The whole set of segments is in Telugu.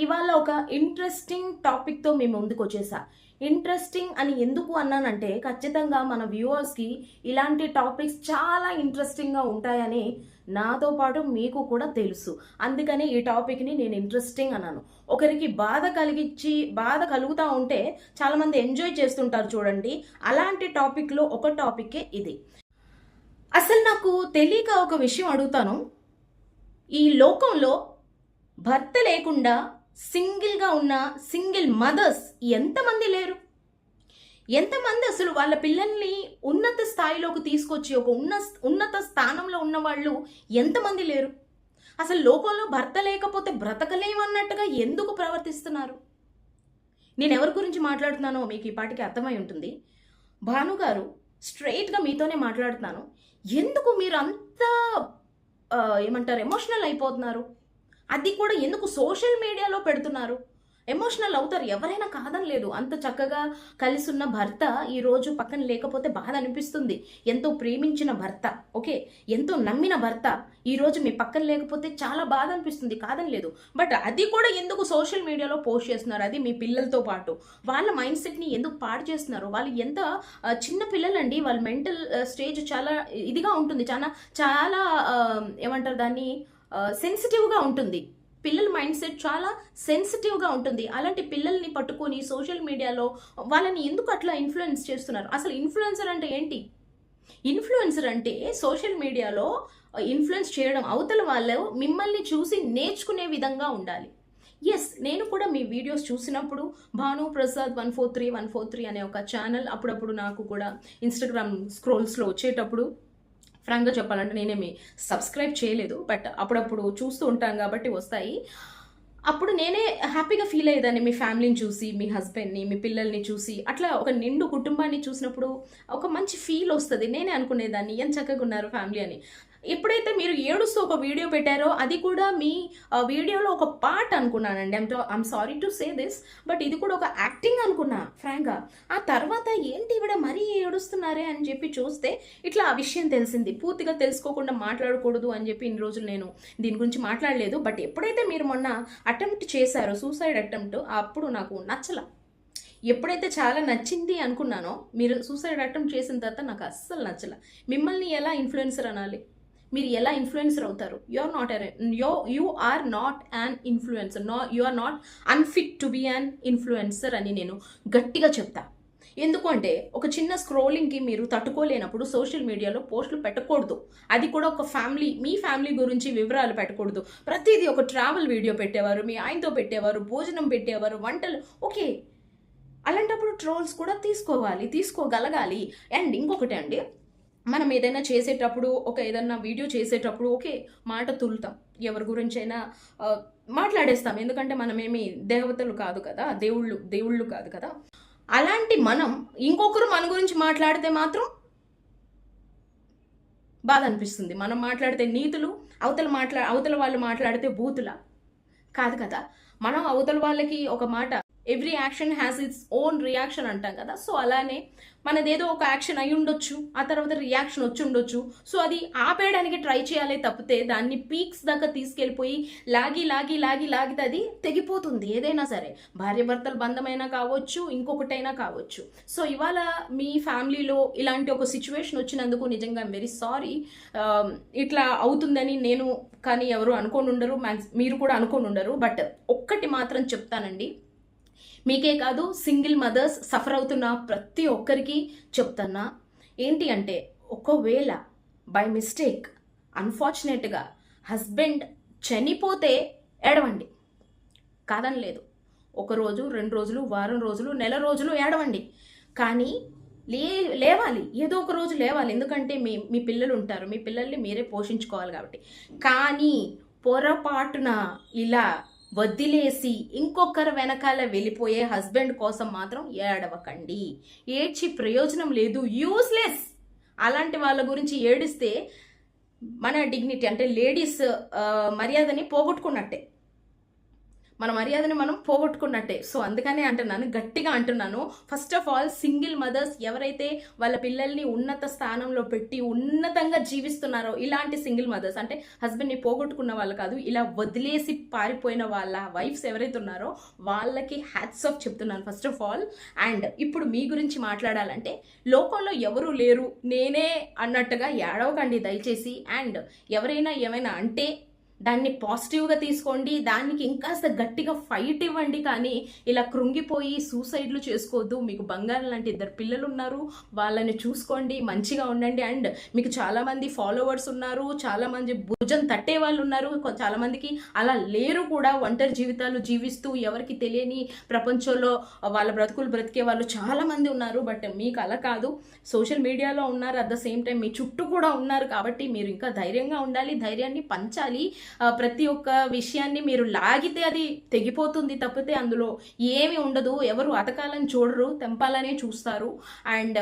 ఇవాళ ఒక ఇంట్రెస్టింగ్ టాపిక్తో మేము ముందుకు వచ్చేసా. ఇంట్రెస్టింగ్ అని ఎందుకు అన్నానంటే ఖచ్చితంగా మన వ్యూవర్స్కి ఇలాంటి టాపిక్స్ చాలా ఇంట్రెస్టింగ్గా ఉంటాయని నాతో పాటు మీకు కూడా తెలుసు. అందుకని ఈ టాపిక్ని నేను ఇంట్రెస్టింగ్ అన్నాను. ఒకరికి బాధ కలుగుతూ ఉంటే చాలామంది ఎంజాయ్ చేస్తుంటారు చూడండి. అలాంటి టాపిక్లో ఒక టాపికే ఇది. అసలు నాకు తెలియక ఒక విషయం అడుగుతాను. ఈ లోకంలో భర్త లేకుండా సింగిల్గా ఉన్న సింగిల్ మదర్స్ ఎంతమంది లేరు? ఎంతమంది అసలు వాళ్ళ పిల్లల్ని ఉన్నత స్థాయిలోకి తీసుకొచ్చి ఒక ఉన్నత స్థానంలో ఉన్న వాళ్ళు ఎంతమంది లేరు? అసలు లోకంలో భర్త లేకపోతే బ్రతకలేమన్నట్టుగా ఎందుకు ప్రవర్తిస్తున్నారు? నేను ఎవరి గురించి మాట్లాడుతున్నానో మీకు ఈ పాటికి అర్థమై ఉంటుంది. భానుగారు, స్ట్రైట్గా మీతోనే మాట్లాడుతున్నాను. ఎందుకు మీరు అంత ఏమంటారు ఎమోషనల్ అయిపోతున్నారు? అది కూడా ఎందుకు సోషల్ మీడియాలో పెడుతున్నారు? ఎమోషనల్ అవుతారు, ఎవరైనా కాదని లేదు. అంత చక్కగా కలిసి ఉన్న భర్త ఈరోజు పక్కన లేకపోతే బాధ అనిపిస్తుంది. ఎంతో ప్రేమించిన భర్త, ఓకే, ఎంతో నమ్మిన భర్త ఈరోజు మీ పక్కన లేకపోతే చాలా బాధ అనిపిస్తుంది, కాదని లేదు. బట్ అది కూడా ఎందుకు సోషల్ మీడియాలో పోస్ట్ చేస్తున్నారు? అది మీ పిల్లలతో పాటు వాళ్ళ మైండ్ సెట్ని ఎందుకు పాడు చేస్తున్నారు? వాళ్ళు ఎంత చిన్న పిల్లలండి, వాళ్ళ మెంటల్ స్టేజ్ చాలా ఇదిగా ఉంటుంది, చాలా చాలా ఏమంటారు దాన్ని, సెన్సిటివ్గా ఉంటుంది. పిల్లల మైండ్ సెట్ చాలా సెన్సిటివ్గా ఉంటుంది. అలాంటి పిల్లల్ని పట్టుకొని సోషల్ మీడియాలో వాళ్ళని ఎందుకు అట్లా ఇన్ఫ్లుయెన్స్ చేస్తున్నారు? అసలు ఇన్ఫ్లుయెన్సర్ అంటే ఏంటి? ఇన్ఫ్లుయెన్సర్ అంటే సోషల్ మీడియాలో ఇన్ఫ్లుయెన్స్ చేయడం, అవతల వాళ్ళు మిమ్మల్ని చూసి నేర్చుకునే విధంగా ఉండాలి. ఎస్, నేను కూడా మీ వీడియోస్ చూసినప్పుడు భాను ప్రసాద్ 143 అనే ఒక ఛానల్ అప్పుడప్పుడు నాకు కూడా ఇన్స్టాగ్రామ్ స్క్రోల్స్లో వచ్చేటప్పుడు, ఫ్రాంక్గా చెప్పాలంటే నేనేమి సబ్స్క్రైబ్ చేయలేదు, బట్ అప్పుడప్పుడు చూస్తూ ఉంటాను కాబట్టి వస్తాయి. అప్పుడు నేనే హ్యాపీగా ఫీల్ అయ్యేదాన్ని మీ ఫ్యామిలీని చూసి, మీ హస్బెండ్ని, మీ పిల్లల్ని చూసి, అట్లా ఒక నిండు కుటుంబాన్ని చూసినప్పుడు ఒక మంచి ఫీల్ వస్తుంది. నేనే అనుకునేదాన్ని ఎంత చక్కగా ఉన్నారు ఫ్యామిలీ అని. ఎప్పుడైతే మీరు ఏడుస్తూ ఒక వీడియో పెట్టారో అది కూడా మీ వీడియోలో ఒక పార్ట్ అనుకున్నానండి. I'm sorry to say this, but ఇది కూడా ఒక యాక్టింగ్ అనుకున్నా ఫ్రాంక్గా. ఆ తర్వాత ఏంటి ఇవిడ మరీ ఏడుస్తున్నారే అని చెప్పి చూస్తే ఇట్లా ఆ విషయం తెలిసింది. పూర్తిగా తెలుసుకోకుండా మాట్లాడకూడదు అని చెప్పి ఇన్ని రోజులు నేను దీని గురించి మాట్లాడలేదు. బట్ ఎప్పుడైతే మీరు మొన్న అటెంప్ట్ చేశారో, సూసైడ్ అటెంప్ట్, అప్పుడు నాకు నచ్చల. ఎప్పుడైతే చాలా నచ్చింది అనుకున్నానో, మీరు సూసైడ్ అటెంప్ట్ చేసిన తర్వాత నాకు అస్సలు నచ్చల. మిమ్మల్ని ఎలా ఇన్ఫ్లుయెన్సర్ అనాలి? మీరు ఎలా ఇన్ఫ్లుయెన్సర్ అవుతారు? You are not an influencer, you are not unfit to be an influencer అని నేను గట్టిగా చెప్తా. ఎందుకంటే ఒక చిన్న స్క్రోలింగ్కి మీరు తట్టుకోలేనప్పుడు సోషల్ మీడియాలో పోస్టులు పెట్టకూడదు. అది కూడా ఒక ఫ్యామిలీ, మీ ఫ్యామిలీ గురించి వివరాలు పెట్టకూడదు. ప్రతిదీ ఒక ట్రావెల్ వీడియో పెట్టేవారు, మీ ఆయనతో పెట్టేవారు, భోజనం పెట్టేవారు, వంటలు, ఓకే. అలాంటప్పుడు ట్రోల్స్ కూడా తీసుకోగలగాలి. అండ్ ఇంకొకటి అండి, మనం ఏదైనా చేసేటప్పుడు, ఏదైనా వీడియో చేసేటప్పుడు ఓకే, మాట తులుతాం, ఎవరి గురించైనా మాట్లాడేస్తాం. ఎందుకంటే మనమేమి దేవతలు కాదు కదా, దేవుళ్ళు కాదు కదా. అలాంటి మనం ఇంకొకరు మన గురించి మాట్లాడితే మాత్రం బాధ అనిపిస్తుంది. మనం మాట్లాడితే నీతులు, అవతల వాళ్ళు మాట్లాడితే బూతులా? కాదు కదా. మనం అవతల వాళ్ళకి ఒక మాట, every action has its own reaction అంటాం కదా. సో అలానే మనదేదో ఒక యాక్షన్ అయి ఉండొచ్చు, ఆ తర్వాత రియాక్షన్ వచ్చి ఉండొచ్చు. సో అది ఆపేయడానికి ట్రై చేయాలి తప్పితే దాన్ని పీక్స్ దాకా తీసుకెళ్ళిపోయి లాగితే అది తెగిపోతుంది. ఏదైనా సరే, భార్యాభర్తల బంధమైనా కావచ్చు, ఇంకొకటైనా కావచ్చు. సో ఇవాళ మీ ఫ్యామిలీలో ఇలాంటి ఒక సిచ్యువేషన్ వచ్చినందుకు నిజంగా ఐమ్ వెరీ సారీ. ఇట్లా అవుతుందని నేను కానీ ఎవరు అనుకోని ఉండరు, మీరు కూడా అనుకోని ఉండరు. బట్ ఒక్కటి మాత్రం చెప్తానండి, మీకే కాదు సింగిల్ మదర్స్ సఫర్ అవుతున్న ప్రతి ఒక్కరికి చెప్తున్నా. ఏంటి అంటే, ఒకవేళ బై మిస్టేక్ అన్ఫార్చునేట్గా హస్బెండ్ చనిపోతే ఏడవండి, కాదని లేదు. 1 రోజు, 2 రోజులు, వారం రోజులు, నెల రోజులు ఏడవండి. కానీ లేవాలి, ఏదో ఒక రోజు లేవాలి. ఎందుకంటే మీ పిల్లలు ఉంటారు, మీ పిల్లల్ని మీరే పోషించుకోవాలి కాబట్టి. కానీ పొరపాటున ఇలా వదిలేసి ఇంకొకరు వెనకాల వెళ్ళిపోయే హస్బెండ్ కోసం మాత్రం ఏడవకండి. ఏడ్చి ప్రయోజనం లేదు, యూస్లెస్. అలాంటి వాళ్ళ గురించి ఏడిస్తే మన డిగ్నిటీ, అంటే లేడీస్ మర్యాదని పోగొట్టుకున్నట్టే. మన మర్యాదని మనం పోగొట్టుకున్నట్టే. సో అందుకనే అంటున్నాను, గట్టిగా అంటున్నాను. First of all single mothers ఎవరైతే వాళ్ళ పిల్లల్ని ఉన్నత స్థానంలో పెట్టి ఉన్నతంగా జీవిస్తున్నారో, ఇలాంటి సింగిల్ మదర్స్ అంటే హస్బెండ్ని పోగొట్టుకున్న వాళ్ళు కాదు, ఇలా వదిలేసి పారిపోయిన వాళ్ళ వైఫ్స్ ఎవరైతే ఉన్నారో వాళ్ళకి హ్యాట్స్ ఆఫ్ చెప్తున్నాను ఫస్ట్ ఆఫ్ ఆల్. అండ్ ఇప్పుడు మీ గురించి మాట్లాడాలంటే, లోకంలో ఎవరు లేరు నేనే అన్నట్టుగా ఏడవకండి దయచేసి. అండ్ ఎవరైనా ఏమైనా అంటే దాన్ని పాజిటివ్గా తీసుకోండి, దానికి ఇంకాస్త గట్టిగా ఫైట్ ఇవ్వండి, కానీ ఇలా కృంగిపోయి సూసైడ్లు చేసుకోవద్దు. మీకు బంగారం లాంటి 2 పిల్లలు ఉన్నారు, వాళ్ళని చూసుకోండి, మంచిగా ఉండండి. అండ్ మీకు చాలామంది ఫాలోవర్స్ ఉన్నారు, చాలామంది భుజం తట్టే వాళ్ళు ఉన్నారు, చాలామందికి అలా లేరు కూడా. ఒంటరి జీవితాలు జీవిస్తూ ఎవరికి తెలియని ప్రపంచంలో వాళ్ళ బ్రతుకులు బ్రతికే వాళ్ళు చాలామంది ఉన్నారు. బట్ మీకు అలా కాదు, సోషల్ మీడియాలో ఉన్నారు, అట్ ద సేమ్ టైం మీ చుట్టూ కూడా ఉన్నారు. కాబట్టి మీరు ఇంకా ధైర్యంగా ఉండాలి, ధైర్యాన్ని పంచాలి. ప్రతి ఒక్క విషయాన్ని మీరు లాగితే అది తెగిపోతుంది తప్పితే అందులో ఏమి ఉండదు. ఎవరు అతకాలని చూడరు, తెంపాలనే చూస్తారు. అండ్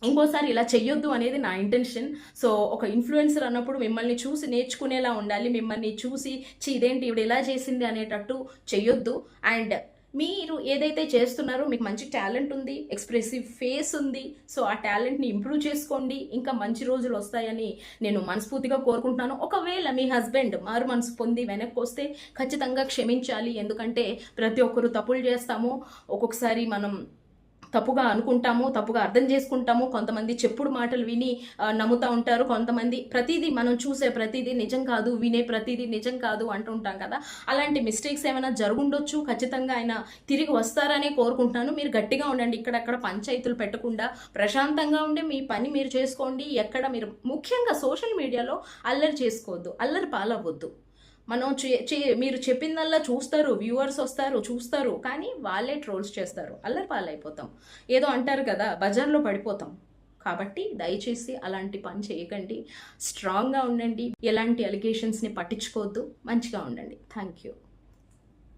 ఇంకోసారి ఇలా చెయ్యొద్దు అనేది నా ఇంటెన్షన్. సో ఒక ఇన్ఫ్లుయెన్సర్ అన్నప్పుడు మిమ్మల్ని చూసి నేర్చుకునేలా ఉండాలి, మిమ్మల్ని చూసి ఇదేంటి ఇవిడ ఇలా చేసింది అనేటట్టు చెయ్యొద్దు. అండ్ మీరు ఏదైతే చేస్తున్నారో మీకు మంచి టాలెంట్ ఉంది, ఎక్స్ప్రెసివ్ ఫేస్ ఉంది. సో ఆ టాలెంట్ని ఇంప్రూవ్ చేసుకోండి, ఇంకా మంచి రోజులు వస్తాయని నేను మనస్ఫూర్తిగా కోరుకుంటున్నాను. ఒకవేళ మీ హస్బెండ్ మారు మనసు పొంది వెనక్కి వస్తే ఖచ్చితంగా క్షమించాలి. ఎందుకంటే ప్రతి ఒక్కరు తప్పులు చేస్తాము, ఒక్కొక్కసారి మనం తప్పుగా అనుకుంటాము, తప్పుగా అర్థం చేసుకుంటాము. కొంతమంది చెప్పుడు మాటలు విని నమ్ముతూ ఉంటారు, కొంతమంది ప్రతిదీ మనం చూసే ప్రతిదీ నిజం కాదు, వినే ప్రతిదీ నిజం కాదు అంటుంటాం కదా. అలాంటి మిస్టేక్స్ ఏమైనా జరుగుండొచ్చు, ఖచ్చితంగా ఆయన తిరిగి వస్తారనే కోరుకుంటున్నాను. మీరు గట్టిగా ఉండండి, ఇక్కడక్కడ పంచాయతీలు పెట్టకుండా ప్రశాంతంగా ఉండి మీ పని మీరు చేసుకోండి. ఎక్కడ మీరు ముఖ్యంగా సోషల్ మీడియాలో అల్లరి చేసుకోవద్దు, అల్లరి పాలవ్వద్దు. మనం మీరు చెప్పిందల్లా చూస్తారు, వ్యూవర్స్ వస్తారు చూస్తారు, కానీ వాళ్ళే ట్రోల్స్ చేస్తారు, అల్లరి పాలైపోతాం. ఏదో అంటారు కదా, బజార్లో పడిపోతాం. కాబట్టి దయచేసి అలాంటి పని చేయకండి, స్ట్రాంగ్గా ఉండండి, ఎలాంటి అలిగేషన్స్ని పట్టించుకోవద్దు, మంచిగా ఉండండి. Thank you.